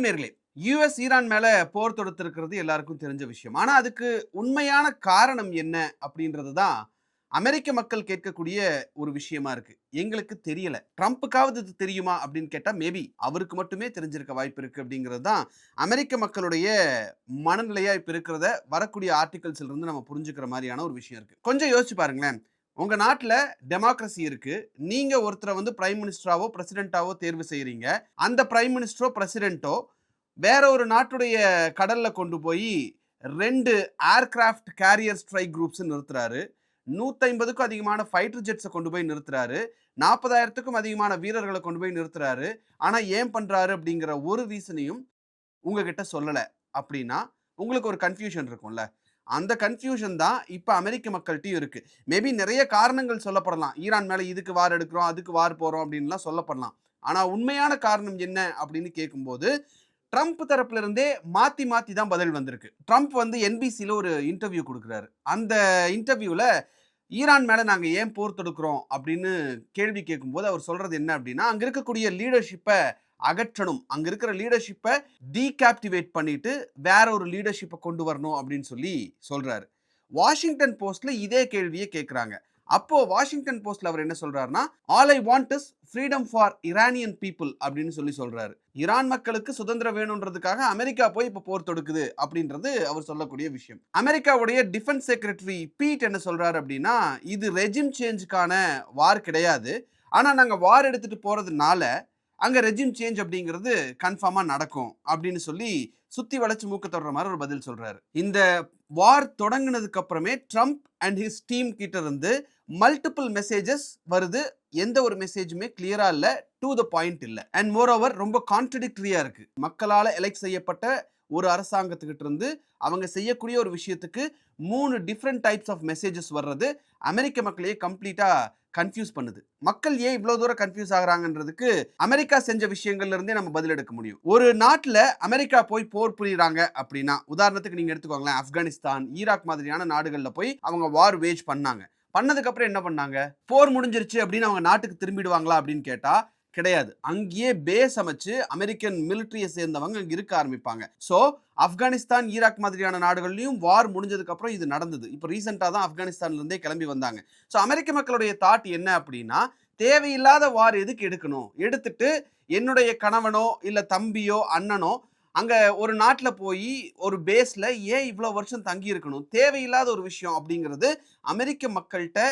வணக்கம் நேர்களே. US Iran மேல போர் தொடுத்திருக்கிறது எல்லாருக்கும் தெரிஞ்ச விஷயம். ஆனா அதுக்கு உண்மையான காரணம் என்ன அப்படின்றது தான் அமெரிக்க மக்கள் கேட்கக்கூடிய ஒரு விஷயமா இருக்கு. எங்களுக்கு தெரியல. ட்ரம்ப்புக்காவது இது தெரியுமா அப்படின்னு கேட்டா மேபி அவருக்கு மட்டுமே தெரிஞ்சிருக்க வாய்ப்பு இருக்கு அப்படிங்கிறது தான் அமெரிக்க மக்களுடைய மனநிலையா இப்ப இருக்கிறத வரக்கூடிய ஆர்டிகல்ஸ்ல இருந்து நம்ம புரிஞ்சுக்கிற மாதிரியான ஒரு விஷயம் இருக்கு. கொஞ்சம் யோசிச்சு பாருங்களேன். உங்க நாட்டுல டெமோக்ரஸி இருக்கு. நீங்க ஒருத்தரை வந்து பிரைம் மினிஸ்டராவோ பிரசிடென்ட்டாவோ தேர்வு செய்றீங்க. அந்த பிரைம் மினிஸ்டரோ பிரசிடென்ட்டோ வேற ஒரு நாட்டுடைய கடல்ல கொண்டு போய் 2 ஏர்கிராஃப்ட் கேரியர் ஸ்ட்ரைக் குரூப்ஸ் நிறுத்துறாரு. 150க்கும் அதிகமான ஃபைட்டர் ஜெட்ஸை கொண்டு போய் நிறுத்துறாரு. 40,000க்கும் அதிகமான வீரர்களை கொண்டு போய் நிறுத்துறாரு. ஆனா ஏன் பண்றாரு அப்படிங்கிற ஒரு ரீசனையும் உங்ககிட்ட சொல்லல அப்படின்னா உங்களுக்கு ஒரு கன்ஃபியூஷன் இருக்கும்ல. அந்த கன்ஃபியூஷன் தான் இப்ப அமெரிக்க மக்கள்கிட்டயும் இருக்கு. மேபி நிறைய காரணங்கள் சொல்லப்படலாம். ஈரான் மேல இதுக்கு வார் எடுக்கிறோம், அதுக்கு வார் போறோம் அப்படின்லாம் சொல்லப்படலாம். ஆனா உண்மையான காரணம் என்ன அப்படின்னு கேட்கும்போது ட்ரம்ப் தரப்புல இருந்தே மாத்தி மாத்தி தான் பதில் வந்திருக்கு. ட்ரம்ப் வந்து என்பிசில ஒரு இன்டர்வியூ கொடுக்குறாரு. அந்த இன்டர்வியூல ஈரான் மேல நாங்க ஏன் போர் தொடுக்கிறோம் அப்படின்னு கேள்வி கேட்கும்போது அவர் சொல்றது என்ன அப்படின்னா, அங்க இருக்கக்கூடிய லீடர்ஷிப்பை அகற்றணும், அங்க இருக்கிற லீடர்ஷிப்பை டீகேப்டிவேட் பண்ணிட்டு வேற ஒரு லீடர்ஷிப்பை கொண்டு வரணும் அப்படின்னு சொல்லி சொல்றாரு. வாஷிங்டன் போஸ்ட்ல இதே கேள்வியை கேட்கிறாங்க. அப்போ வாஷிங்டன் போஸ்ட்ல அவர் என்ன சொல்றாருன்னா, all I want is freedom for Iranian people அப்படின்னு சொல்லி சொல்றாரு. ஈரான் மக்களுக்கு சுதந்திரம் வேணும்ன்றதுக்காக அமெரிக்கா போய் இப்ப போர் தொடுக்குது அப்படின்றது அவர் சொல்லக்கூடிய விஷயம். அமெரிக்காவுடைய டிஃபென்ஸ் செக்ரட்டரி பீட் என்ன சொல்றாரு அப்படின்னா, இது ரெஜிம் சேஞ்சுக்கான வார் கிடையாது. ஆனா நாங்க வார் எடுத்துட்டு போறதுனால அங்க ரெஜிம் சேஞ்ச் அப்படிங்கிறது கன்ஃபார்மா நடக்கும் அப்படின்னு சொல்லி சுத்தி வளைச்சு மூக்க தொடர மாதிரி ஒரு பதில் சொல்றாரு. இந்த வார் தொடங்கினதுக்கு அப்புறமே ட்ரம்ப் அண்ட் ஹிஸ் டீம் கிட்ட இருந்து மல்டிபிள் மெசேஜஸ் வருது. எந்த ஒரு மெசேஜுமே கிளியரா இல்ல, டு த பாயிண்ட் இல்ல. அண்ட் மோர் ஓவர் ரொம்ப கான்ட்ரடிக்டரியா இருக்கு. மக்களால எலெக்ட் செய்யப்பட்ட ஒரு அரசாங்கத்துக்கிட்ட இருந்து அவங்க செய்யக்கூடிய ஒரு விஷயத்துக்கு 3 டிஃப்ரெண்ட் டைப்ஸ் ஆஃப் மெசேஜஸ் வர்றது அமெரிக்க மக்களையே கம்ப்ளீட்டா கன்ஃபியூஸ் பண்ணுது. மக்கள் ஏன் இவ்வளவு தூரம் கன்ஃபியூஸ் ஆகுறாங்கன்றதுக்கு அமெரிக்கா செஞ்ச விஷயங்கள்ல இருந்தே நம்ம பதில் எடுக்க முடியும். ஒரு நாட்டுல அமெரிக்கா போய் போர் புரியுறாங்க அப்படின்னா, உதாரணத்துக்கு நீங்க எடுத்துக்கோங்களேன், ஆப்கானிஸ்தான், ஈராக் மாதிரியான நாடுகள்ல போய் அவங்க வார் வேஜ் பண்ணாங்க. பண்ணதுக்கு அப்புறம் என்ன பண்ணாங்க? போர் முடிஞ்சிருச்சு அப்படின்னு அவங்க நாட்டுக்கு திரும்பிடுவாங்களா அப்படின்னு கேட்டா கிடையாது. அங்கேயே பேஸ் அமைச்சு அமெரிக்கன் மிலிட்டரியை சேர்ந்தவங்க அங்க இருக்க ஆரம்பிப்பாங்க. சோ ஆப்கானிஸ்தான், ஈராக் மாதிரியான நாடுகள்லயும் வார் முடிஞ்சதுக்கு அப்புறம் இது நடந்தது. இப்போ ரீசெண்டா தான் ஆப்கானிஸ்தான்ல இருந்தே கிளம்பி வந்தாங்க. சோ அமெரிக்க மக்களுடைய தாட் என்ன அப்படின்னா, தேவையில்லாத வார் எதுக்கு எடுக்கணும்? எடுத்துட்டு என்னுடைய கணவனோ இல்ல தம்பியோ அண்ணனோ அங்க ஒரு நாட்டுல போய் ஒரு பேஸ்ல ஏன் இவ்வளவு வருஷம் தங்கி இருக்கணும்? தேவையில்லாத ஒரு விஷயம் அப்படிங்கிறது அமெரிக்க மக்கள்கிட்ட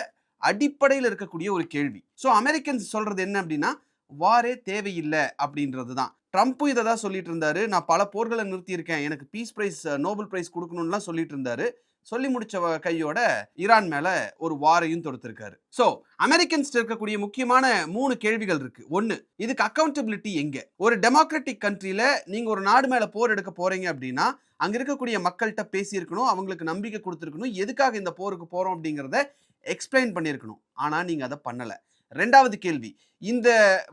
அடிப்படையில் இருக்கக்கூடிய ஒரு கேள்வி. சோ அமெரிக்கன்ஸ் சொல்றது என்ன அப்படின்னா, வாரே தேவையில்லை அப்படின்றது தான். ட்ரம்ப்பும் இதை தான் சொல்லிட்டு இருந்தாரு. நான் பல போர்களை நிறுத்தியிருக்கேன், எனக்கு பீஸ் பிரைஸ், நோபல் பிரைஸ் கொடுக்கணும்லாம் சொல்லிட்டு இருந்தாரு. சொல்லி முடிச்ச கையோட ஈரான் மேல ஒரு வாரையும் தொடுத்திருக்காரு. சோ அமெரிக்கன்ஸ் இருக்கக்கூடிய முக்கியமான 3 கேள்விகள் இருக்கு. 1, இதுக்கு அக்கௌண்டபிலிட்டி எங்க? ஒரு டெமோக்ராட்டிக் கண்ட்ரியில நீங்க ஒரு நாடு மேல போர் எடுக்க போறீங்க அப்படின்னா அங்க இருக்கக்கூடிய மக்கள்கிட்ட பேசியிருக்கணும், அவங்களுக்கு நம்பிக்கை கொடுத்துருக்கணும், எதுக்காக இந்த போருக்கு போறோம் அப்படிங்கிறத எக்ஸ்பிளைன் பண்ணியிருக்கணும். ஆனா நீங்க அதை பண்ணல. 2வது கேள்வி, இந்த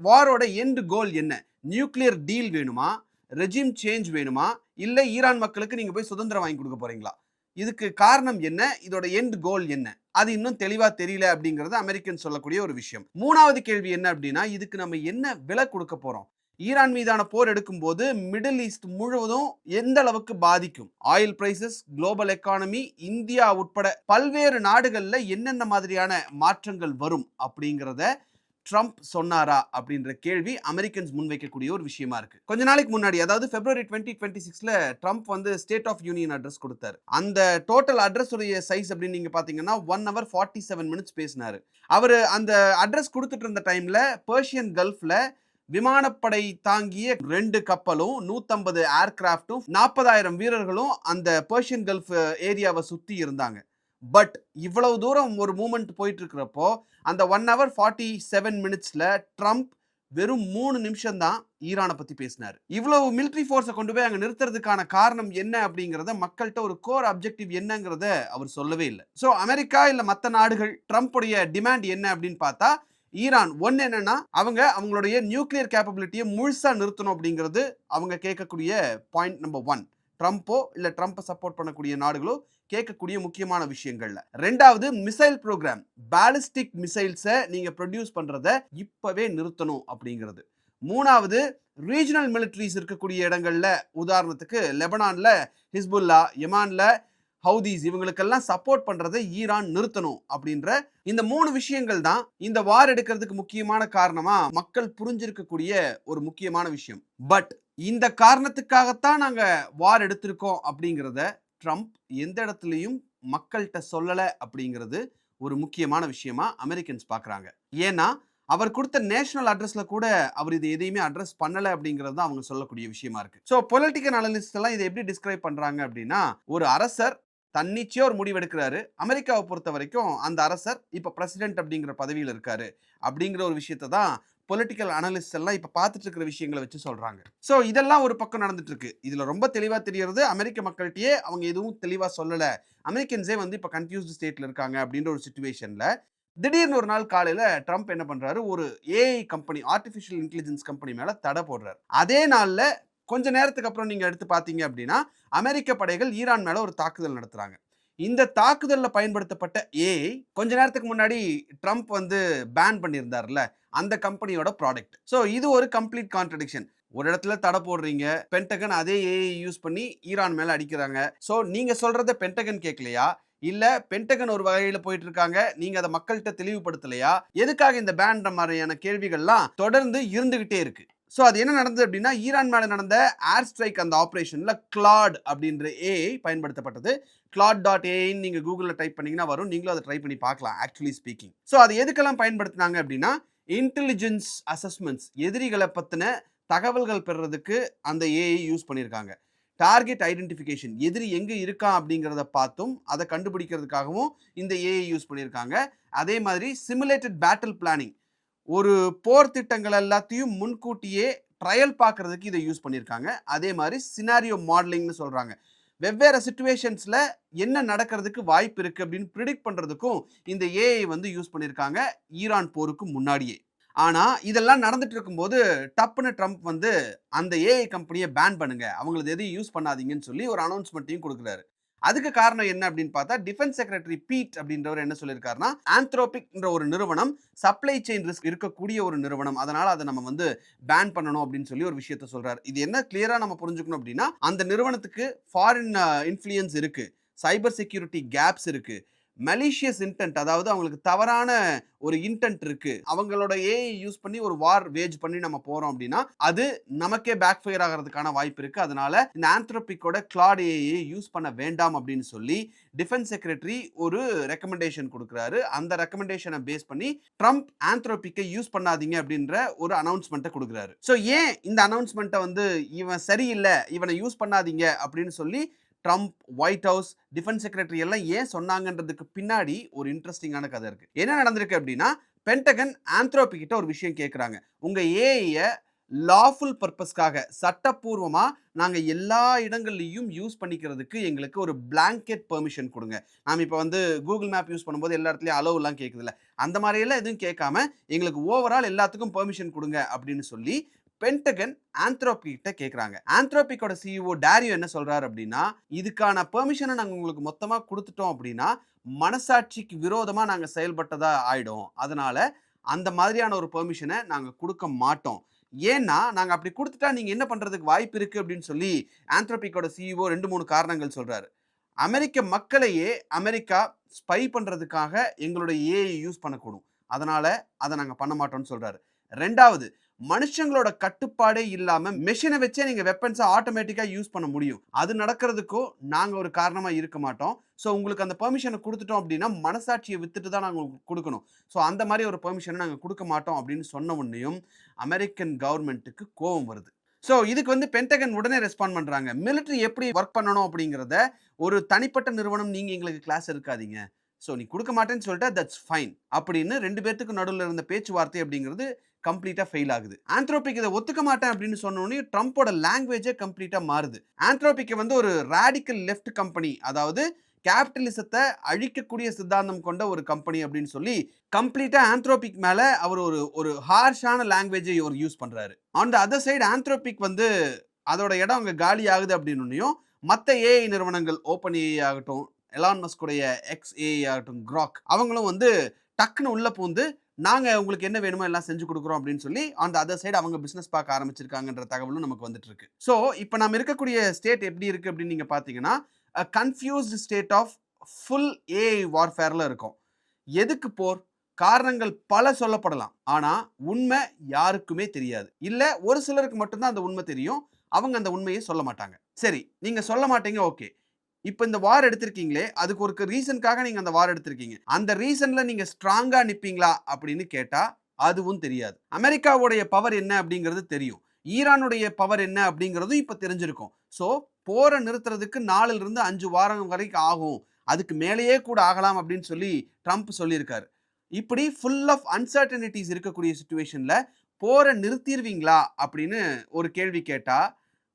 வாரோட எண்ட் கோல் என்ன? நியூக்ளியர் டீல் வேணுமா? ரெஜிம் சேஞ்ச் வேணுமா? இல்ல ஈரான் மக்களுக்கு நீங்க போய் சுதந்திரம் வாங்கி கொடுக்க போறீங்களா? இதுக்கு காரணம் என்ன? இதோட எண்ட் கோல் என்ன? அது இன்னும் தெளிவா தெரியல அப்படிங்கிறது அமெரிக்கன் சொல்லக்கூடிய ஒரு விஷயம். 3வது கேள்வி என்ன அப்படின்னா, இதுக்கு நம்ம என்ன விலை கொடுக்க போறோம்? ஈரான் மீதான போர் எடுக்கும் போது மிடில் ஈஸ்ட் முழுவதும் எந்த அளவுக்கு பாதிக்கும்? Oil prices, global economy, India உட்பட பல்வேறு நாடுகள்ல என்னென்ன மாதிரியான மாற்றங்கள் வரும் அப்படிங்கிறத ட்ரம்ப் சொன்னாரா அப்படின்ற கேள்வி அமெரிக்கன்ஸ் முன்வைக்கக்கூடிய ஒரு விஷயமா இருக்கு. கொஞ்ச நாளைக்கு முன்னாடி, அதாவது பிப்ரவரி 2026ல ட்ரம்ப் வந்து ஸ்டேட் ஆஃப் யூனியன் அட்ரஸ் கொடுத்தாரு. அந்த டோட்டல் அட்ரஸ் உடைய சைஸ் அப்படின்னு நீங்க பாத்தீங்கன்னா 1 hour 47 minutes பேசினாரு. அவரு அந்த அட்ரஸ் கொடுத்துட்டு இருந்த டைம்ல பெர்ஷியன் கல்ஃப்ல விமானப்படை தாங்கிய 2 கப்பலும் 150 ஏர்கிராஃப்டும் 40,000 வீரர்களும் அந்த பெர்ஷியன் கல்ஃப் ஏரியாவை சுத்தி இருந்தாங்க. பட் இவ்வளவு தூரம் ஒரு மூமெண்ட் போயிட்டு இருக்கிறப்போ அந்த 1 hour 47 minutesல ட்ரம்ப் வெறும் 3 நிமிஷம் தான் ஈரானை பத்தி பேசினாரு. இவ்வளவு மிலிட்டரி ஃபோர்ஸை கொண்டு போய் அங்க நிறுத்துறதுக்கான காரணம் என்ன அப்படிங்கறத, மக்கள்கிட்ட ஒரு கோர் அப்ஜெக்டிவ் என்னங்கிறத அவர் சொல்லவே இல்லை. சோ அமெரிக்கா இல்ல மற்ற நாடுகள் ட்ரம்ப்புடைய டிமாண்ட் என்ன அப்படின்னு பார்த்தா, ஈரான் ஒன்னு என்னன்னா அவங்களுடைய நியூக்ளியர் கேப்பபிலிட்டியை முழுசா நிறுத்தணும் அப்படிங்கிறது அவங்க கேட்கக்கூடிய பாயிண்ட் நம்பர் 1. ட்ரம்ப்போ இல்ல ட்ரம்ப்பை சப்போர்ட் பண்ணக்கூடிய நாடுகளோ கேட்கக்கூடிய முக்கியமான விஷயங்கள்ல. 2வது மிசைல் ப்ரோக்ராம், பாலிஸ்டிக் மிசைல்ஸை நீங்க ப்ரொடியூஸ் பண்றத இப்பவே நிறுத்தணும் அப்படிங்கிறது. மூணாவது ரீஜனல் மிலிட்ரிஸ் இருக்கக்கூடிய இடங்கள்ல, உதாரணத்துக்கு லெபனான்ல ஹிஸ்புல்லா, யமான்ல ஹவுதீஸ், இவங்களுக்கெல்லாம் சப்போர்ட் பண்றதை ஈரான் நிறுத்தணும் அப்படின்ற இந்த 3 விஷயங்கள் தான் இந்த வார் எடுக்கிறதுக்கு முக்கியமான காரணமா மக்கள் புரிஞ்சிருக்கக்கூடிய ஒரு முக்கியமான விஷயம். பட் இந்த காரணத்துக்காகத்தான் நாங்க வார் எடுத்திருக்கோம் அப்படிங்கிறத ட்ரம்ப் எந்த இடத்துலையும் மக்கள்கிட்ட சொல்லல அப்படிங்கிறது ஒரு முக்கியமான விஷயமா அமெரிக்கன்ஸ் பார்க்குறாங்க. ஏன்னா அவர் கொடுத்த நேஷனல் அட்ரஸ்ல கூட அவர் இது எதையுமே அட்ரஸ் பண்ணல அப்படிங்கிறது தான் அவங்க சொல்லக்கூடிய விஷயமா இருக்கு. ஸோ பொலிட்டிக்கல் அனலிஸ்ட் எல்லாம் இதை எப்படி டிஸ்கிரைப் பண்றாங்க அப்படின்னா, ஒரு அரசர் தன்னிச்சையா ஒரு முடிவு எடுக்கிறாரு. அமெரிக்காவை பொறுத்த வரைக்கும் அந்த அரசர் இப்ப பிரசிடென்ட் அப்படிங்கிற பதவியில் இருக்காரு அப்படிங்கிற ஒரு விஷயத்தை தான் பொலிட்டிக்கல் அனலிஸ்ட் எல்லாம் இப்ப பார்த்துட்டு இருக்கிற விஷயங்களை வச்சு சொல்றாங்க. ஸோ இதெல்லாம் ஒரு பக்கம் நடந்துட்டு இருக்கு. இதுல ரொம்ப தெளிவா தெரியறது, அமெரிக்க மக்கள்கிட்டயே அவங்க எதுவும் தெளிவா சொல்லல, அமெரிக்கன்ஸே வந்து இப்ப கன்ஃபியூஸ்ட் ஸ்டேட்ல இருக்காங்க அப்படின்ற ஒரு சிச்சுவேஷன்ல திடீர்னு ஒரு நாள் காலையில ட்ரம்ப் என்ன பண்றாரு, ஒரு AI company, artificial intelligence company மேல தடை போடுறாரு. அதே நாள்ல கொஞ்ச நேரத்துக்கு அப்புறம் நீங்க எடுத்து பார்த்தீங்க அப்படின்னா, அமெரிக்க படைகள் ஈரான் மேல ஒரு தாக்குதல் நடத்துறாங்க. இந்த தாக்குதல்ல பயன்படுத்தப்பட்ட ஏஐ கொஞ்ச நேரத்துக்கு முன்னாடி ட்ரம்ப் வந்து பேன் பண்ணியிருந்தார்ல, அந்த கம்பெனியோட ப்ராடக்ட். ஸோ இது ஒரு கம்ப்ளீட் கான்ட்ரடிக்ஷன். ஒரு இடத்துல தடை போடுறீங்க, பென்டகன் அதே ஏஐ யூஸ் பண்ணி ஈரான் மேல அடிக்கிறாங்க. ஸோ நீங்க சொல்றத பென்டகன் கேட்கலையா, இல்ல பென்டகன் ஒரு வகையில போயிட்டு இருக்காங்க, நீங்க அதை மக்கள்கிட்ட தெளிவுபடுத்தலையா, எதுக்காக இந்த பேன்ற மாதிரியான கேள்விகள்லாம் தொடர்ந்து இருந்துகிட்டே இருக்கு. ஸோ அது என்ன நடந்தது அப்படின்னா, ஈரான் மேலே நடந்த ஏர் ஸ்ட்ரைக் அந்த ஆப்ரேஷனில் கிளாட் அப்படின்ற ஏஐ பயன்படுத்தப்பட்டது. claude.ai நீங்கள் கூகுளில் டைப் பண்ணிங்கன்னா வரும், நீங்களும் அதை ட்ரை பண்ணி பார்க்கலாம் ஆக்சுவலி ஸ்பீக்கிங். ஸோ அது எதுக்கெல்லாம் பயன்படுத்தினாங்க அப்படின்னா, இன்டெலிஜென்ஸ் அசஸ்மெண்ட்ஸ், எதிரிகளை பற்றின தகவல்கள் பெறுறதுக்கு அந்த ஏஐ யூஸ் பண்ணியிருக்காங்க. டார்கெட் ஐடென்டிஃபிகேஷன், எதிரி எங்கே இருக்கான் அப்படிங்கிறத பார்த்தும் அதை கண்டுபிடிக்கிறதுக்காகவும் இந்த ஏஐ யூஸ் பண்ணியிருக்காங்க. அதே மாதிரி சிமுலேட்டட் பேட்டில் பிளானிங், ஒரு போர் திட்டங்கள் எல்லாத்தையும் முன்கூட்டியே ட்ரையல் பார்க்கறதுக்கு இதை யூஸ் பண்ணியிருக்காங்க. அதே மாதிரி சினாரியோ மாடலிங்னு சொல்கிறாங்க, வெவ்வேறு சிச்சுவேஷன்ஸில் என்ன நடக்கிறதுக்கு வாய்ப்பு இருக்குது அப்படின்னு ப்ரிடிக்ட் பண்ணுறதுக்கும் இந்த ஏஐ வந்து யூஸ் பண்ணியிருக்காங்க ஈரான் போருக்கு முன்னாடியே. ஆனால் இதெல்லாம் நடந்துட்டு இருக்கும்போது டப்புன்னு ட்ரம்ப் வந்து அந்த ஏஐ கம்பெனியை பேன் பண்ணுங்க, அவங்களது எதையும் யூஸ் பண்ணாதீங்கன்னு சொல்லி ஒரு அனௌன்ஸ்மெண்ட்டையும் கொடுக்குறாரு. அதுக்கு காரணம் என்ன அப்படின்னு பார்த்தா, டிஃபென்ஸ் செக்ரட்டரி பீட் அப்படின்றவர் என்ன சொல்லியிருக்காருன்னா, ஆந்த்ரோபிக்ன்ற ஒரு நிறுவனம் சப்ளை செயின் ரிஸ்க் இருக்கக்கூடிய ஒரு நிறுவனம், அதனால அதை நம்ம வந்து பேன் பண்ணணும் அப்படின்னு சொல்லி ஒரு விஷயத்த சொல்றாரு. இது என்ன கிளியரா நம்ம புரிஞ்சுக்கணும் அப்படின்னா, அந்த நிறுவனத்துக்கு ஃபாரின் இன்ஃப்ளூயன்ஸ் இருக்கு, சைபர் செக்யூரிட்டி கேப்ஸ் இருக்கு, மலிஷியஸ் இன்டென்ட், அதாவது அவங்களுக்கு தவறான ஒரு இன்டென்ட் இருக்கு, அவங்களோட ஏஐ யூஸ் பண்ணி ஒரு வார் வேஜ் பண்ணி நம்ம போறோம் அப்படின்னா அது நமக்கே பேக் ஃபயர் ஆகிறதுக்கான வாய்ப்பு இருக்கு. அதனால இந்த ஆந்த்ரோபிக்கோட கிளாட் ஏஐ யூஸ் பண்ண வேண்டாம் அப்படின்னு சொல்லி டிஃபென்ஸ் செக்ரட்டரி ஒரு ரெக்கமெண்டேஷன் கொடுக்குறாரு. அந்த ரெக்கமெண்டேஷனை பேஸ் பண்ணி ட்ரம்ப் ஆந்த்ரோபிக்கை யூஸ் பண்ணாதீங்க அப்படின்ற ஒரு அனௌன்ஸ்மெண்ட்டை கொடுக்குறாரு. ஸோ ஏன் இந்த அனௌன்ஸ்மெண்ட்டை வந்து இவன் சரியில்லை, இவனை யூஸ் பண்ணாதீங்க அப்படின்னு சொல்லி Trump, white house, defence secretary எல்லாம் ஏன் சொன்னாங்கன்றதுக்கு பின்னாடி ஒரு இன்ட்ரெஸ்டிங்கான கதை இருக்கு. என்ன நடந்திருக்கு அப்படின்னா, பென்டகன் ஆந்த்ரோபி கிட்ட ஒரு விஷயம் கேட்குறாங்க, உங்க ஏஐயை லாஃபுல் பர்பஸ்க்காக சட்டப்பூர்வமா நாங்க எல்லா இடங்கள்லையும் யூஸ் பண்ணிக்கிறதுக்கு எங்களுக்கு ஒரு பிளாங்கெட் பெர்மிஷன் கொடுங்க. நாம இப்போ வந்து கூகுள் மேப் யூஸ் பண்ணும்போது எல்லா இடத்துலையும் அலோவெல்லாம் கேட்குதுல்ல, அந்த மாதிரியெல்லாம் எதுவும் கேட்காம எங்களுக்கு ஓவரால் எல்லாத்துக்கும் பெர்மிஷன் கொடுங்க அப்படின்னு சொல்லி பென்டகன் ஆந்த்ரோபி கிட்ட கேட்குறாங்க. ஆந்த்ரோபிக்கோட சிஇஓ டாரியோ என்ன சொல்றாரு அப்படின்னா, இதுக்கான பெர்மிஷனை நாங்கள் உங்களுக்கு மொத்தமாக கொடுத்துட்டோம் அப்படின்னா மனசாட்சிக்கு விரோதமாக நாங்கள் செயல்பட்டதா ஆயிடும், அதனால அந்த மாதிரியான ஒரு பெர்மிஷனை நாங்கள் கொடுக்க மாட்டோம். ஏன்னா நாங்கள் அப்படி கொடுத்துட்டா நீங்கள் என்ன பண்ணுறதுக்கு வாய்ப்பு இருக்குது அப்படின்னு சொல்லி ஆந்த்ரோபிக்கோட சிஇஓ 2-3 காரணங்கள் சொல்கிறாரு. அமெரிக்க மக்களையே அமெரிக்கா ஸ்பை பண்ணுறதுக்காக எங்களுடைய ஏஐ யூஸ் பண்ணக்கூடும், அதனால் அதை நாங்கள் பண்ண மாட்டோம்னு சொல்கிறாரு. ரெண்டாவது, மனுஷங்களோட கட்டுப்பாடே இல்லாம மெஷினை வச்சே நீங்க வெப்பன்ஸை ஆட்டோமேட்டிக்கா யூஸ் பண்ண முடியும், அது நடக்கிறதுக்கும் நாங்க ஒரு காரணமா இருக்க மாட்டோம். ஸோ உங்களுக்கு அந்த பெர்மிஷனை கொடுத்துட்டோம் அப்படின்னா மனசாட்சியை வித்துட்டு தான் நாங்கள் கொடுக்கணும். ஸோ அந்த மாதிரி ஒரு பெர்மிஷனை நாங்கள் கொடுக்க மாட்டோம் அப்படின்னு சொன்ன உடனேயும் அமெரிக்கன் கவர்மெண்ட்டுக்கு கோபம் வருது. ஸோ இதுக்கு வந்து பென்டகன் உடனே ரெஸ்பாண்ட் பண்றாங்க, மிலிட்டரி எப்படி ஒர்க் பண்ணணும் அப்படிங்கிறத ஒரு தனிப்பட்ட நிறுவனம் நீங்க எங்களுக்கு கிளாஸ் இருக்காதீங்க, ஸோ நீ கொடுக்க மாட்டேன்னு சொல்லிட்டு தட்ஸ் ஃபைன் அப்படின்னு 2 பேர்த்துக்கு நடுவில் இருந்த பேச்சுவார்த்தை அப்படிங்கிறது கம்ப்ளீட்டாக ஃபெயில் ஆகுது. ஆந்த்ரோபிக் இதை ஒத்துக்க மாட்டேன் அப்படின்னு சொன்னோடனே ட்ரம்ப்போட லாங்குவேஜே கம்ப்ளீட்டாக மாறுது. ஆந்த்ரோபிக்கை வந்து ஒரு ராடிக்கல் லெஃப்ட் கம்பெனி, அதாவது கேபிட்டலிசத்தை அழிக்கக்கூடிய சித்தாந்தம் கொண்ட ஒரு கம்பெனி அப்படின்னு சொல்லி கம்ப்ளீட்டா ஆந்த்ரோபிக் மேல அவர் ஒரு ஹார்ஷான லாங்குவேஜை அவர் யூஸ் பண்றாரு. On the other side Anthropic வந்து அதோட இடம் அங்கே காலி ஆகுது அப்படின்னு மற்ற ஏஐ நிறுவனங்கள், ஓப்பன் ஏஐ ஆகட்டும், எலான் மஸ்குடைய எக்ஸ் ஏஐ ஆகட்டும், கிராக், அவங்களும் வந்து டக்குன்னு உள்ள பூந்து நாங்க உங்களுக்கு என்ன வேணுமோ எல்லாம் செஞ்சு குடுக்குறோம் அப்படின்னு சொல்லி அந்த அதர் சைடு அவங்க பிசினஸ் பார்க்க ஆரம்பிச்சிருக்காங்கன்ற தகவலும் நமக்கு வந்துட்டு இருக்கு. ஸோ இப்போ நம்ம இருக்கக்கூடிய ஸ்டேட் எப்படி இருக்கு அப்படின்னு நீங்க பார்த்தீங்கன்னா, confused state of full AI வார்ஃபேர்ல இருக்கும். எதுக்கு போர்? காரணங்கள் பல சொல்லப்படலாம். ஆனா உண்மை யாருக்குமே தெரியாது. இல்ல ஒரு சிலருக்கு மட்டும் தான் அந்த உண்மை தெரியும். அவங்க அந்த உண்மையை சொல்ல மாட்டாங்க. சரி, நீங்க சொல்ல மாட்டீங்க ஓகே. இப்ப இந்த வார் எடுத்திருக்கீங்களே, அதுக்கு ஒரு ரீசன்க்காக நீங்க அந்த வார் எடுத்திருக்கீங்க. அந்த ரீசன்ல நீங்க ஸ்ட்ராங்கா நிப்பீங்களா அப்படின்னு கேட்டா, அதுவும் தெரியாது. அமெரிக்காவுடைய பவர் என்ன அப்படிங்கிறது தெரியும். ஈரானுடைய பவர் என்ன அப்படிங்கிறதும் இப்ப தெரிஞ்சிருக்கும். சோ போர நிறுத்துறதுக்கு 4 இருந்து 5 வாரம் வரைக்கும் ஆகும். அதுக்கு மேலேயே கூட ஆகலாம் அப்படின்னு சொல்லி ட்ரம்ப் சொல்லியிருக்காரு. இப்படி ஃபுல் ஆஃப் அன்சர்டனிட்டீஸ் இருக்கக்கூடிய சிச்சுவேஷன்ல போர நிறுத்திருவீங்களா அப்படின்னு ஒரு கேள்வி கேட்டா,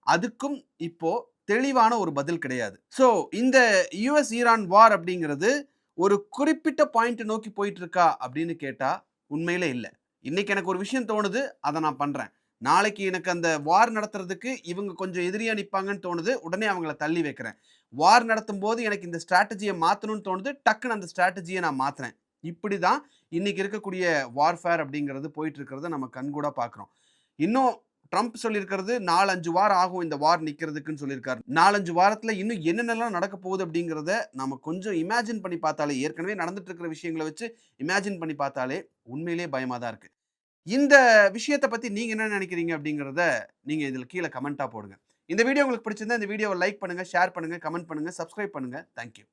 அதுக்கும் இப்போ தெளிவான ஒரு பதில் கிடையாது. ஸோ இந்த யுஎஸ் ஈரான் வார் அப்படிங்கிறது ஒரு குறிப்பிட்ட பாயிண்ட் நோக்கி போயிட்டு இருக்கா அப்படின்னு கேட்டா உண்மையிலே இல்ல. இன்னைக்கு எனக்கு ஒரு விஷயம் தோணுது, அதை நான் பண்றேன். நாளைக்கு எனக்கு அந்த வார் நடத்துறதுக்கு இவங்க கொஞ்சம் எதிரியா நிப்பாங்கன்னு தோணுது, உடனே அவங்கள தள்ளி வைக்கிறேன். வார் நடத்தும்போது எனக்கு இந்த ஸ்ட்ராட்டஜியை மாத்தணும்னு தோணுது, டக்குன்னு அந்த ஸ்ட்ராட்டஜியை நான் மாத்துறேன். இப்படிதான் இன்னைக்கு இருக்கக்கூடிய வார்ஃபேர் அப்படிங்கிறது போயிட்டு இருக்கிறத நம்ம கண்கூடா பார்க்கிறோம். இன்னும் ட்ரம்ப் சொல்லியிருக்கிறது 4, 5 வாரம் ஆகும் இந்த வார் நிக்கிறதுக்குன்னு சொல்லியிருக்காரு. 4, 5 வாரத்துல இன்னும் என்னென்னலாம் நடக்க போகுது அப்படிங்கிறத நாம கொஞ்சம் இமேஜின் பண்ணி பார்த்தாலே, ஏற்கனவே நடந்துட்டு இருக்கிற விஷயங்கள வச்சு இமேஜின் பண்ணி பார்த்தாலே உண்மையிலேயே பயமா தான் இருக்கு. இந்த விஷயத்த பத்தி நீங்க என்ன நினைக்கிறீங்க அப்படிங்கிறத நீங்க இதுல கீழ கமெண்ட்டா போடுங்க. இந்த வீடியோ உங்களுக்கு பிடிச்சிருந்தா இந்த வீடியோவை லைக் பண்ணுங்க, ஷேர் பண்ணுங்க, கமெண்ட் பண்ணுங்க, சப்ஸ்கிரைப் பண்ணுங்க. Thank you.